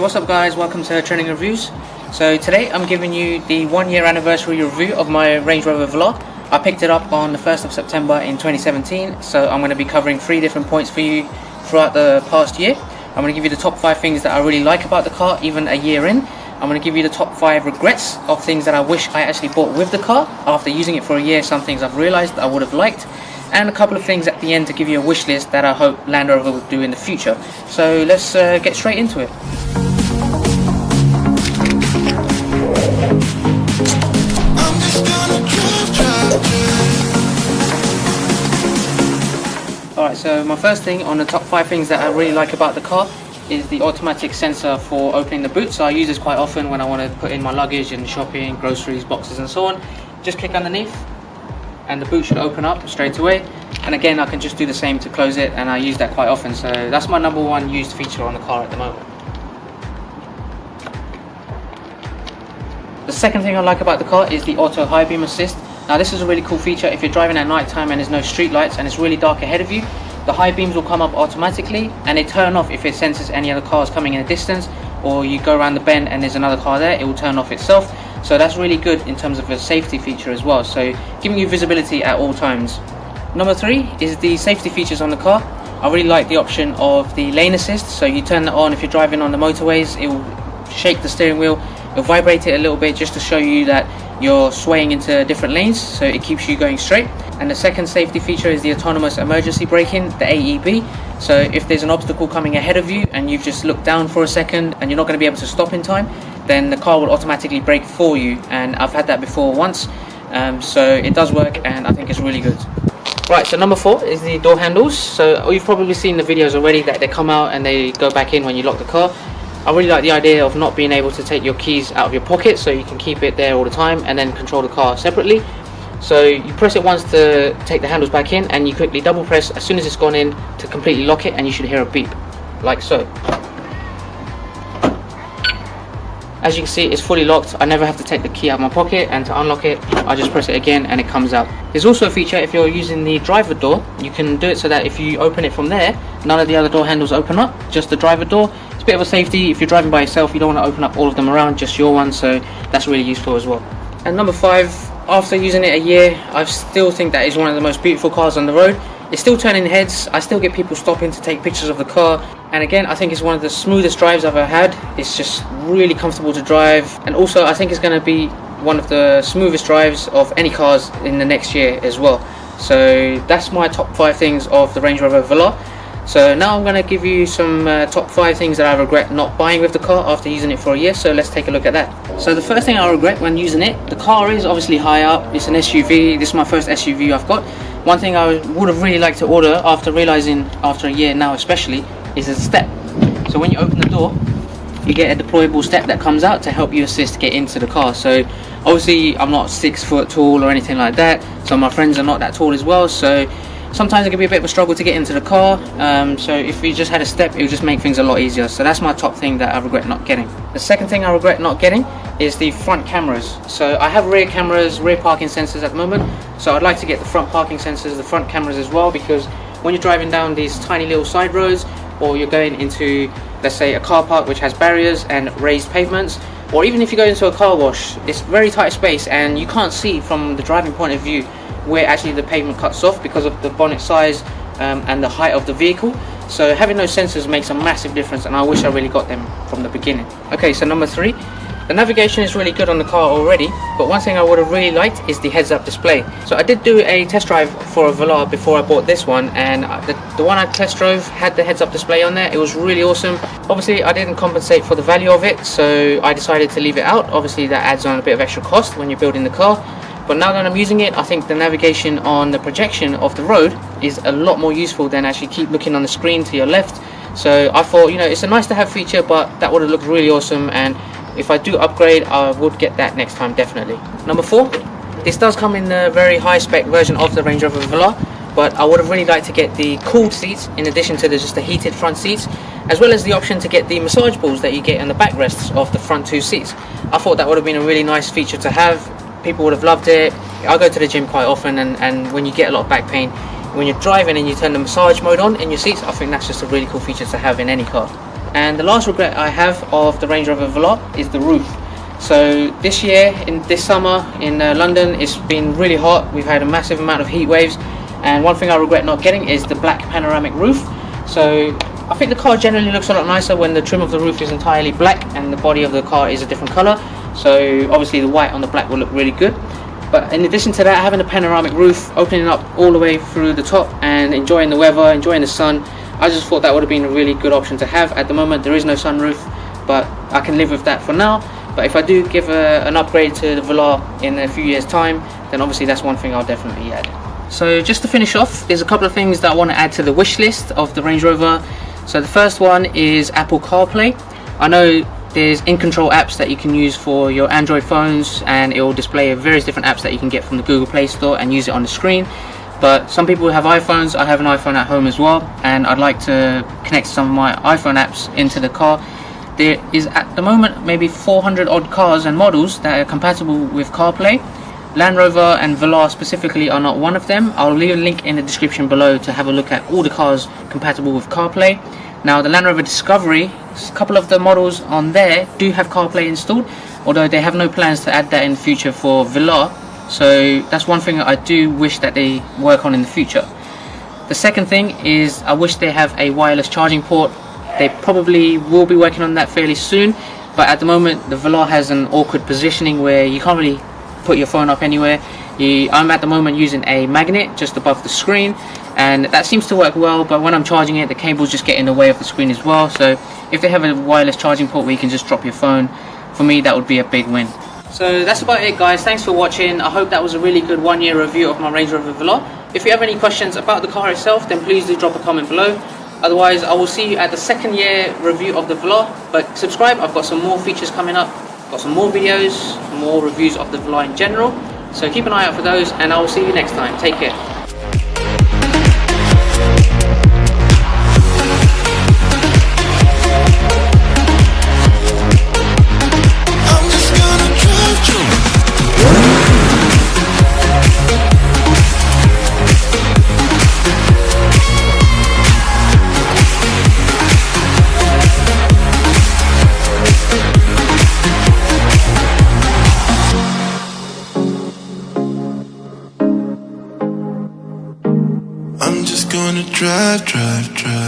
What's up guys, welcome to Trending Reviews. So today I'm giving you the 1-year anniversary review of my Range Rover Velar. I picked it up on the 1st of September in 2017, so I'm going to be covering 3 different points for you throughout the past year. I'm going to give you the top 5 things that I really like about the car even a year in. I'm going to give you the top 5 regrets of things that I wish I actually bought with the car after using it for a year, some things I've realised I would have liked, and a couple of things at the end to give you a wish list that I hope Land Rover will do in the future. So let's get straight into it. Alright, so my first thing on the top 5 things that I really like about the car is the automatic sensor for opening the boot. So I use this quite often when I want to put in my luggage and shopping, groceries, boxes and so on. Just click underneath and the boot should open up straight away. And again, I can just do the same to close it, and I use that quite often. So that's my number 1 used feature on the car at the moment. The second thing I like about the car is the auto high beam assist. Now this is a really cool feature if you're driving at night time and there's no street lights and it's really dark ahead of you. The high beams will come up automatically and they turn off if it senses any other cars coming in a distance, or you go around the bend and there's another car there, it will turn off itself. So that's really good in terms of a safety feature as well, so giving you visibility at all times. Number 3 is the safety features on the car. I really like the option of the lane assist. So you turn that on if you're driving on the motorways, it will shake the steering wheel, it'll vibrate it a little bit just to show you that you're swaying into different lanes, so it keeps you going straight. And the second safety feature is the autonomous emergency braking, the AEB. So if there's an obstacle coming ahead of you and you've just looked down for a second and you're not going to be able to stop in time, then the car will automatically brake for you, and I've had that before once, so it does work and I think it's really good. Right, so number 4 is the door handles. So you've probably seen the videos already that they come out and they go back in when you lock the car. I really like the idea of not being able to take your keys out of your pocket, so you can keep it there all the time and then control the car separately. So you press it once to take the handles back in, and you quickly double press as soon as it's gone in to completely lock it, and you should hear a beep, like so. As you can see, it's fully locked. I never have to take the key out of my pocket, and to unlock it I just press it again and it comes out. There's also a feature if you're using the driver door, you can do it so that if you open it from there, none of the other door handles open up, just the driver door. It's a bit of a safety. If you're driving by yourself, you don't want to open up all of them around, just your one, so that's really useful as well. And number 5, after using it a year, I still think that is one of the most beautiful cars on the road. It's still turning heads, I still get people stopping to take pictures of the car, and again I think it's one of the smoothest drives I've ever had. It's just really comfortable to drive, and also I think it's going to be one of the smoothest drives of any cars in the next year as well. So that's my top 5 things of the Range Rover Velar. So now I'm going to give you some top 5 things that I regret not buying with the car after using it for a year, so let's take a look at that. So the first thing I regret when using it, the car is obviously high up, it's an SUV, this is my first SUV I've got. One thing I would have really liked to order after realising after a year now especially is a step. So when you open the door, you get a deployable step that comes out to help you assist get into the car. So obviously I'm not 6 foot tall or anything like that, so my friends are not that tall as well, so sometimes it can be a bit of a struggle to get into the car, so if we just had a step it would just make things a lot easier. So that's my top thing that I regret not getting. The second thing I regret not getting is the front cameras. So I have rear cameras, rear parking sensors at the moment, so I'd like to get the front parking sensors, the front cameras as well, because when you're driving down these tiny little side roads, or you're going into, let's say, a car park which has barriers and raised pavements, or even if you go into a car wash, it's very tight space and you can't see from the driving point of view where actually the pavement cuts off because of the bonnet size and the height of the vehicle. So having those sensors makes a massive difference, and I wish I really got them from the beginning. Okay, so number 3, the navigation is really good on the car already, but one thing I would have really liked is the heads-up display. So I did do a test drive for a Velar before I bought this one, and the one I test drove had the heads-up display on there. It was really awesome. Obviously I didn't compensate for the value of it, so I decided to leave it out. Obviously that adds on a bit of extra cost when you're building the car. But now that I'm using it, I think the navigation on the projection of the road is a lot more useful than actually keep looking on the screen to your left. So I thought, you know, it's a nice to have feature, but that would have looked really awesome, and if I do upgrade I would get that next time definitely. Number 4, this does come in the very high spec version of the Range Rover Velar, but I would have really liked to get the cooled seats in addition to just the heated front seats, as well as the option to get the massage balls that you get in the backrests of the front 2 seats. I thought that would have been a really nice feature to have. People would have loved it. I go to the gym quite often, and when you get a lot of back pain, when you're driving and you turn the massage mode on in your seats, I think that's just a really cool feature to have in any car. And the last regret I have of the Range Rover Velar is the roof. So this year, in this summer in London, it's been really hot. We've had a massive amount of heat waves, and one thing I regret not getting is the black panoramic roof. So I think the car generally looks a lot nicer when the trim of the roof is entirely black and the body of the car is a different color. So obviously the white on the black will look really good. But in addition to that, having a panoramic roof, opening up all the way through the top and enjoying the weather, enjoying the sun, I just thought that would have been a really good option to have. At the moment there is no sunroof, but I can live with that for now. But if I do give an upgrade to the Velar in a few years time, then obviously that's one thing I'll definitely add. So just to finish off, there's a couple of things that I want to add to the wish list of the Range Rover. So the first one is Apple CarPlay. I know there's in-control apps that you can use for your Android phones, and it will display various different apps that you can get from the Google Play Store and use it on the screen. But some people have iPhones. I have an iPhone at home as well, and I'd like to connect some of my iPhone apps into the car. There is at the moment maybe 400 odd cars and models that are compatible with CarPlay. Land Rover and Velar specifically are not one of them. I'll leave a link in the description below to have a look at all the cars compatible with CarPlay. Now the Land Rover Discovery, a couple of the models on there do have CarPlay installed, although they have no plans to add that in the future for Velar. So that's one thing I do wish that they work on in the future. The second thing is I wish they have a wireless charging port. They probably will be working on that fairly soon, but at the moment the Velar has an awkward positioning where you can't really put your phone up anywhere. I'm at the moment using a magnet just above the screen, and that seems to work well, but when I'm charging it the cables just get in the way of the screen as well. So if they have a wireless charging port where you can just drop your phone, for me that would be a big win. So that's about it guys, thanks for watching. I hope that was a really good 1 year review of my Range Rover Velar. If you have any questions about the car itself, then please do drop a comment below. Otherwise I will see you at the 2nd year review of the Velar. But subscribe, I've got some more features coming up, got some more videos, more reviews of the Velar in general. So keep an eye out for those, and I will see you next time. Take care. I'm just gonna drive.